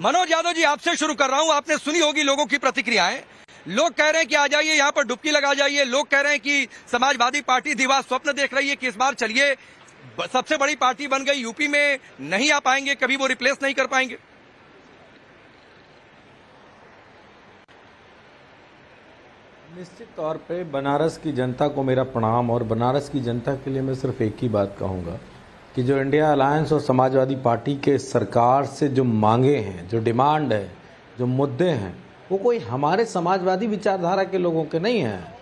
मनोज यादव जी, आपसे शुरू कर रहा हूं। आपने सुनी होगी लोगों की प्रतिक्रियाएं। लोग कह रहे हैं कि आ जाइए, यहां पर डुबकी लगा जाइए। लोग कह रहे हैं कि समाजवादी पार्टी दिवा स्वप्न देख रही है कि इस बार चलिए सबसे बड़ी पार्टी बन गई, यूपी में नहीं आ पाएंगे, कभी वो रिप्लेस नहीं कर पाएंगे। निश्चित तौर पे बनारस की जनता को मेरा प्रणाम, और बनारस की जनता के लिए मैं सिर्फ एक ही बात कहूँगा कि जो इंडिया अलायंस और समाजवादी पार्टी के सरकार से जो मांगे हैं, जो डिमांड है, जो मुद्दे हैं, वो कोई हमारे समाजवादी विचारधारा के लोगों के नहीं हैं।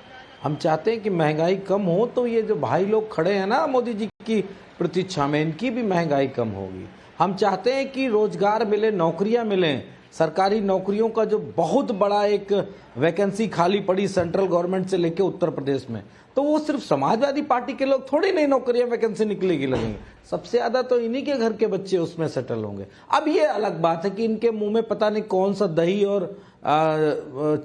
हम चाहते हैं कि महंगाई कम हो, तो ये जो भाई लोग खड़े हैं ना मोदी जी की प्रतीक्षा में, इनकी भी महंगाई कम होगी। हम चाहते हैं कि रोजगार मिले, नौकरियां मिलें। सरकारी नौकरियों का जो बहुत बड़ा एक वैकेंसी खाली पड़ी सेंट्रल गवर्नमेंट से लेके उत्तर प्रदेश में, तो वो सिर्फ समाजवादी पार्टी के लोग थोड़ी नई नौकरियां वैकेंसी निकलेगी लगेंगे। सबसे ज्यादा तो इन्हीं के घर के बच्चे उसमें सेटल होंगे। अब ये अलग बात है कि इनके मुंह में पता नहीं कौन सा दही और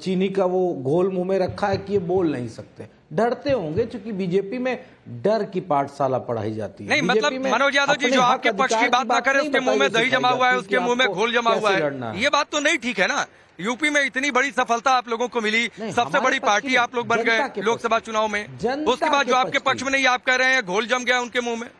चीनी का वो घोल मुंह में रखा है कि ये बोल नहीं सकते, डरते होंगे, क्योंकि बीजेपी में डर की पाठशाला पढ़ाई जाती है। नहीं मतलब मनोज यादव जी, जो आपके पक्ष की बात ना करे, उसके मुंह में दही जमा हुआ है, उसके मुंह में घोल जमा हुआ है, ये बात तो नहीं ठीक है ना। यूपी में इतनी बड़ी सफलता आप लोगों को मिली, सबसे बड़ी पार्टी आप लोग बन गए लोकसभा चुनाव में, उसके बाद जो आपके पक्ष में नहीं, आप कह रहे हैं घोल जम गया उनके मुंह में।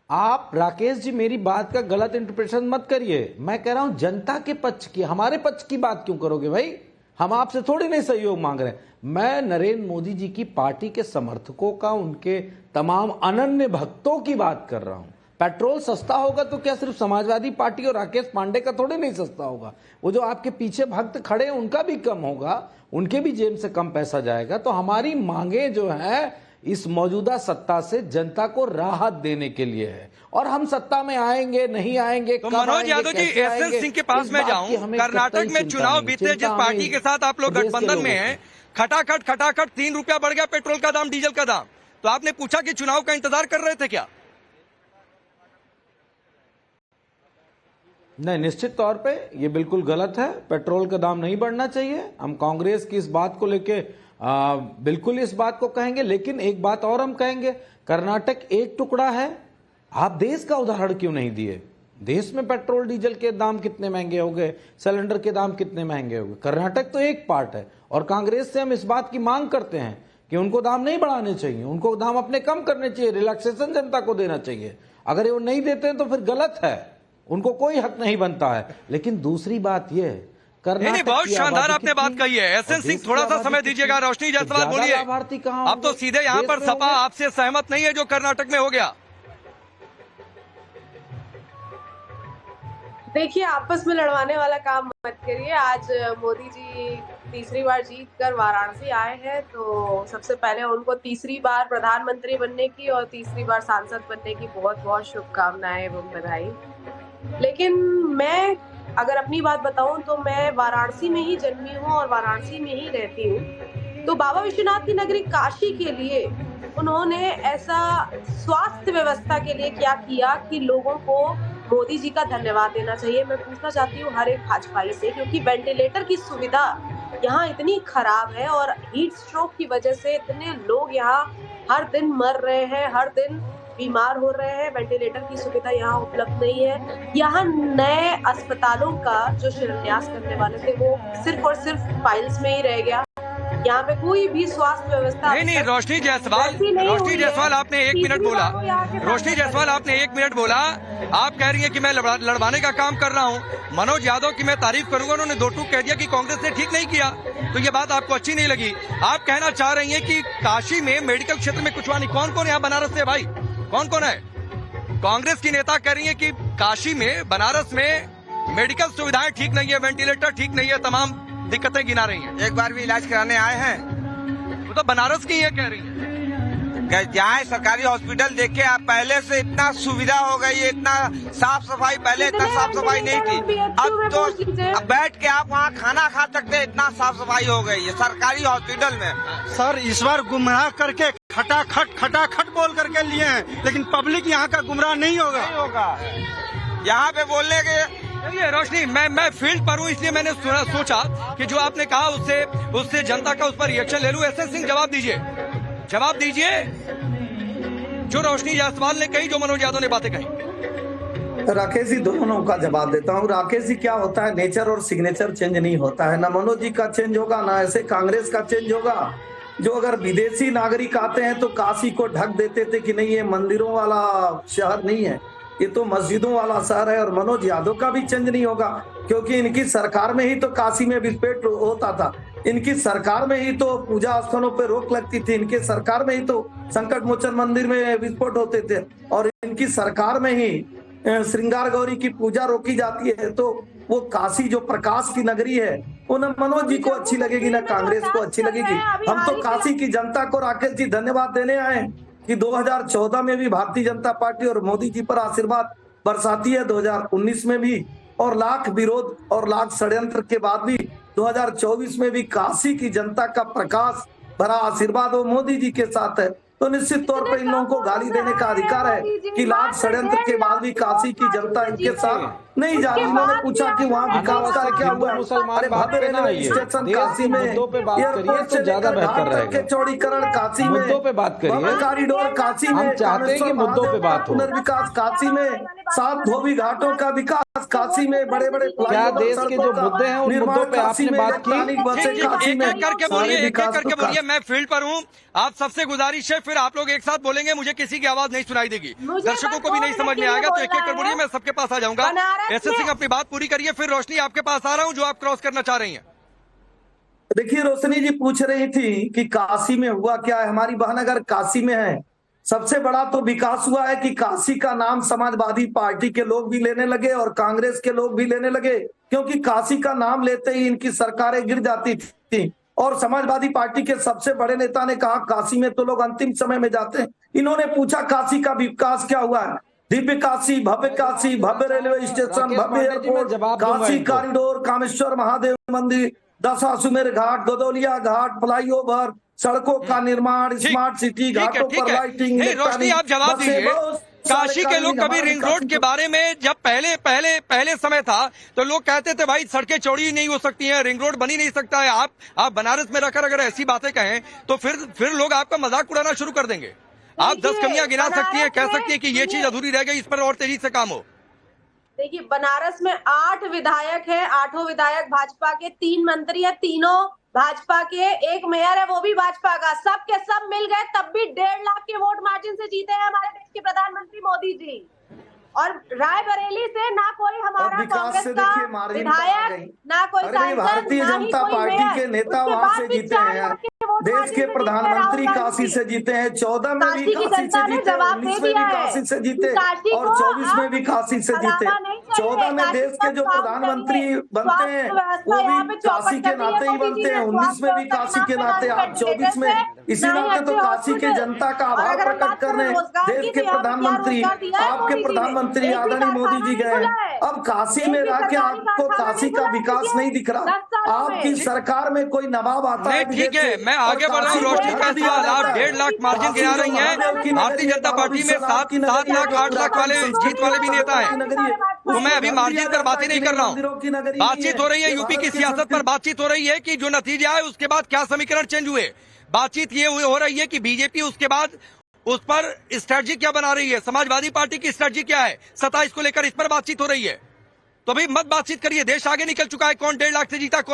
आप राकेश जी मेरी बात का गलत इंटरप्रिटेशन मत करिए। मैं कह रहा हूं जनता के पक्ष की, हमारे पक्ष की बात क्यों करोगे भाई? हम आपसे थोड़ी नहीं सहयोग मांग रहे हैं। मैं नरेंद्र मोदी जी की पार्टी के समर्थकों का, उनके तमाम अनन्य भक्तों की बात कर रहा हूं। पेट्रोल सस्ता होगा तो क्या सिर्फ समाजवादी पार्टी और राकेश पांडे का थोड़ी नहीं सस्ता होगा, वो जो आपके पीछे भक्त खड़े हैं उनका भी कम होगा, उनके भी जेब से कम पैसा जाएगा। तो हमारी मांगे जो है इस मौजूदा सत्ता से जनता को राहत देने के लिए है, और हम सत्ता में आएंगे नहीं आएंगे। तो मनोज यादव जी, एसएन सिंह के पास में जाऊं, कर्नाटक में चुनाव बीते, जिस पार्टी के साथ आप लोग गठबंधन में हैं, खटाखट 3 रुपया बढ़ गया पेट्रोल का दाम, डीजल का दाम। तो आपने पूछा कि चुनाव का इंतजार कर रहे थे क्या? नहीं, निश्चित तौर पे ये बिल्कुल गलत है। पेट्रोल का दाम नहीं बढ़ना चाहिए। हम कांग्रेस की इस बात को लेके बिल्कुल इस बात को कहेंगे, लेकिन एक बात और हम कहेंगे, कर्नाटक एक टुकड़ा है, आप देश का उदाहरण क्यों नहीं दिए? देश में पेट्रोल डीजल के दाम कितने महंगे हो गए, सिलेंडर के दाम कितने महंगे हो गए। कर्नाटक तो एक पार्ट है, और कांग्रेस से हम इस बात की मांग करते हैं कि उनको दाम नहीं बढ़ाने चाहिए, उनको दाम अपने कम करने चाहिए, रिलैक्सेशन जनता को देना चाहिए। अगर वो नहीं देते हैं तो फिर गलत है, उनको कोई हक नहीं बनता है। लेकिन दूसरी बात यह है, नहीं, बहुत शानदार आपने बात कही है। एसएन सिंह, थोड़ा सा समय दीजिएगा। रोशनी जायसवाल बोलिए। अब तो सीधे यहाँ पर सपा आपसे सहमत नहीं है जो कर्नाटक में हो गया। देखिए, आपस में लड़वाने वाला काम मत करिए। आज मोदी जी तीसरी बार जीत कर वाराणसी आए हैं, तो सबसे पहले उनको तीसरी बार प्रधानमंत्री बनने की और तीसरी बार सांसद बनने की बहुत बहुत शुभकामनाएं एवं बधाई। लेकिन मैं अगर अपनी बात बताऊं तो मैं वाराणसी में ही जन्मी हूं और वाराणसी में ही रहती हूं। तो बाबा विश्वनाथ की नगरी काशी के लिए उन्होंने ऐसा स्वास्थ्य व्यवस्था के लिए क्या किया कि लोगों को मोदी जी का धन्यवाद देना चाहिए। मैं पूछना चाहती हूँ हर एक भाजपाई से, क्योंकि वेंटिलेटर की सुविधा यहाँ इतनी खराब है और हीट स्ट्रोक की वजह से इतने लोग यहाँ हर दिन मर रहे हैं, हर दिन बीमार हो रहे हैं। वेंटिलेटर की सुविधा यहाँ उपलब्ध नहीं है। यहाँ नए अस्पतालों का जो शिलान्यास करने वाले थे वो सिर्फ और सिर्फ फाइल्स में ही रह गया। यहाँ पे कोई भी स्वास्थ्य व्यवस्था नहीं। रोशनी जायसवाल आपने 1 मिनट बोला। रोशनी जायसवाल आपने 1 मिनट बोला। आप कह रही हैं कि मैं लड़वाने का काम कर रहा हूँ। मनोज यादव की मैं तारीफ करूंगा, उन्होंने 2 टूक कह दिया कि कांग्रेस ने ठीक नहीं किया, तो ये बात आपको अच्छी नहीं लगी। आप कहना चाह रही हैं कि काशी में मेडिकल क्षेत्र में कुछ नहीं। कौन कौन यहाँ बनारस से भाई, कौन कौन है? कांग्रेस की नेता कह रही है कि काशी में, बनारस में मेडिकल सुविधाएं ठीक नहीं है, वेंटिलेटर ठीक नहीं है, तमाम दिक्कतें गिना रही हैं। एक बार भी इलाज कराने आए हैं? वो तो बनारस की है कह रही है। जहाँ सरकारी हॉस्पिटल देखे आप, पहले से इतना सुविधा हो गई है, इतना साफ सफाई, पहले इतना साफ सफाई नहीं थी। अब तो अब बैठ के आप वहाँ खाना खा सकते हैं, इतना साफ सफाई हो गई है सरकारी हॉस्पिटल में। सर, इस बार गुमराह करके खटाखट बोल करके लिए हैं, लेकिन पब्लिक यहाँ का गुमराह नहीं होगा। यहाँ पे बोलने के रोशनी, मैं फील्ड पर हूँ, इसलिए मैंने सोचा कि जो आपने कहा उससे जनता का उस पर रिएक्शन ले लूं। एसएन सिंह जवाब दीजिए जो रोशनी जायसवाल ने कही, जो मनोज यादव ने बातें कही। राकेश जी दोनों का जवाब देता हूँ। राकेश जी, क्या होता है, नेचर और सिग्नेचर चेंज नहीं होता है। ना मनोज जी का चेंज होगा, ना ऐसे कांग्रेस का चेंज होगा। जो अगर विदेशी नागरिक आते हैं तो काशी को ढक देते थे कि नहीं ये मंदिरों वाला शहर नहीं है, ये तो मस्जिदों वाला शहर है। और मनोज यादव का भी चेंज नहीं होगा, क्योंकि इनकी सरकार में ही तो काशी में विस्फोट होता था, इनकी सरकार में ही तो पूजा स्थलों पे रोक लगती थी, इनके सरकार में ही तो संकट मोचन मंदिर में विस्फोट होते थे, और इनकी सरकार में ही श्रृंगार गौरी की पूजा रोकी जाती है। तो वो काशी जो प्रकाश की नगरी है, वो न मनोज जी को अच्छी लगेगी न कांग्रेस को अच्छी लगेगी। हम तो काशी की जनता को राकेश जी धन्यवाद देने आए कि 2014 में भी भारतीय जनता पार्टी और मोदी जी पर आशीर्वाद बरसाती है, 2019 में भी, और लाख विरोध और लाख षड्यंत्र के बाद भी 2024 में भी काशी की जनता का प्रकाश भरा आशीर्वाद वो मोदी जी के साथ है। तो निश्चित तौर पर इन लोगों को गाली देने का अधिकार है कि लाख षड्यंत्र के बाद भी काशी की जनता इनके साथ नहीं जा रही। इन्होंने पूछा कि वहाँ विकास का क्या हुआ। अरे भव्य रेलवे स्टेशन काशी में, एयरपोर्ट से ज्यादा बेहतर रहेगा। चौड़ीकरण काशी में, मुद्दों पे बात करिए, कॉरिडोर काशी में, हम चाहते हैं कि मुद्दों पे बात हो। पुनर्विकास काशी में, 7 धोबी घाटों का विकास काशी में, बड़े बड़े क्या देश के जो मुद्दे हैं उन मुद्दों पे आपने बात की? एक एक करके बोलिए, एक एक करके बोलिए। मैं फील्ड पर हूँ, आप सबसे गुजारिश है, फिर आप लोग एक साथ बोलेंगे, मुझे किसी की आवाज नहीं सुनाई देगी, दर्शकों को भी नहीं समझ में आएगा। तो एक एक कर बोलिए, मैं सबके पास आ जाऊंगा। एस सिंह अपनी बात पूरी करिए, फिर रोशनी आपके पास आ रहा हूँ जो आप क्रॉस करना चाह रही हैं। देखिए, रोशनी जी पूछ रही थी कि काशी में हुआ क्या है। हमारी बहन अगर काशी में है, सबसे बड़ा तो विकास हुआ है कि काशी का नाम समाजवादी पार्टी के लोग भी लेने लगे और कांग्रेस के लोग भी लेने लगे, क्योंकि काशी का नाम लेते ही इनकी सरकारें गिर जाती थी। और समाजवादी पार्टी के सबसे बड़े नेता ने कहा काशी में तो लोग अंतिम समय में जाते हैं। इन्होंने पूछा काशी का विकास क्या हुआ है। दिव्य काशी, भव्य रेलवे स्टेशन, भव्य एयरपोर्ट, काशी कॉरिडोर, कामेश्वर महादेव मंदिर, दशाश्वमेध घाट, गदौलिया घाट, फ्लाईओवर, सड़कों का निर्माण, स्मार्ट सिटी, घाटों पर लाइटिंग। रोशनी आप जवाब दीजिए, काशी के लोग कभी रिंग रोड के बारे में, जब पहले समय था तो लोग कहते थे भाई सड़कें चौड़ी नहीं हो सकती हैं, रिंग रोड बनी नहीं सकता है। आप बनारस में रहकर अगर ऐसी बातें कहें तो फिर लोग आपका मजाक उड़ाना शुरू कर देंगे। आप 10 कमियां गिना सकती हैं, कह सकती हैं कि ये चीज अधूरी रह गई, इस पर और तेजी से काम हो। देखिए, बनारस में 8 विधायक है, 8 विधायक भाजपा के, 3 मंत्री है, तीनों भाजपा के, 1 मेयर है वो भी भाजपा का। सब के सब मिल गए तब भी 1.5 लाख के वोट मार्जिन से जीते हैं हमारे देश के प्रधानमंत्री मोदी जी। और रायबरेली से ना कोई हमारा कांग्रेस का विधायक, ना कोई सांसद, भारतीय जनता पार्टी के नेता वहां से जीते हैं। देश के प्रधानमंत्री काशी से जीते हैं, 14 में भी काशी से जीते, 19 में भी काशी से जीते और 24 में भी काशी से जीते। 14 में देश के जो प्रधानमंत्री बनते हैं वो भी काशी के नाते ही बनते हैं, 19 में भी काशी के नाते, आप 24 में इसी नाते। तो काशी के जनता का आभार प्रकट करने देश के प्रधानमंत्री, आपके प्रधानमंत्री आदरणीय मोदी जी गए। अब काशी में रह के आपको काशी का विकास नहीं दिख रहा। आपकी सरकार में कोई नवाब आता है, ठीक है, मैं आगे बढ़ रहा हूँ। रोशनी का सवाल, आप 1.5 लाख मार्जिन गिरा रही हैं। भारतीय जनता पार्टी में 7 लाख 8 लाख वाले जीत वाले भी नेता हैं, तो मैं अभी मार्जिन पर बात ही नहीं कर रहा हूँ। बातचीत हो रही है यूपी की सियासत पर, बातचीत हो रही है कि जो नतीजा है उसके बाद क्या समीकरण चेंज हुए। बातचीत ये हो रही है कि बीजेपी उसके बाद उस पर स्ट्रेटजी क्या बना रही है, समाजवादी पार्टी की स्ट्रेटजी क्या है 27 को लेकर, इस पर बातचीत हो रही है। तो अभी मत बातचीत करिए, देश आगे निकल चुका है। कौन 1.5 लाख से जीता,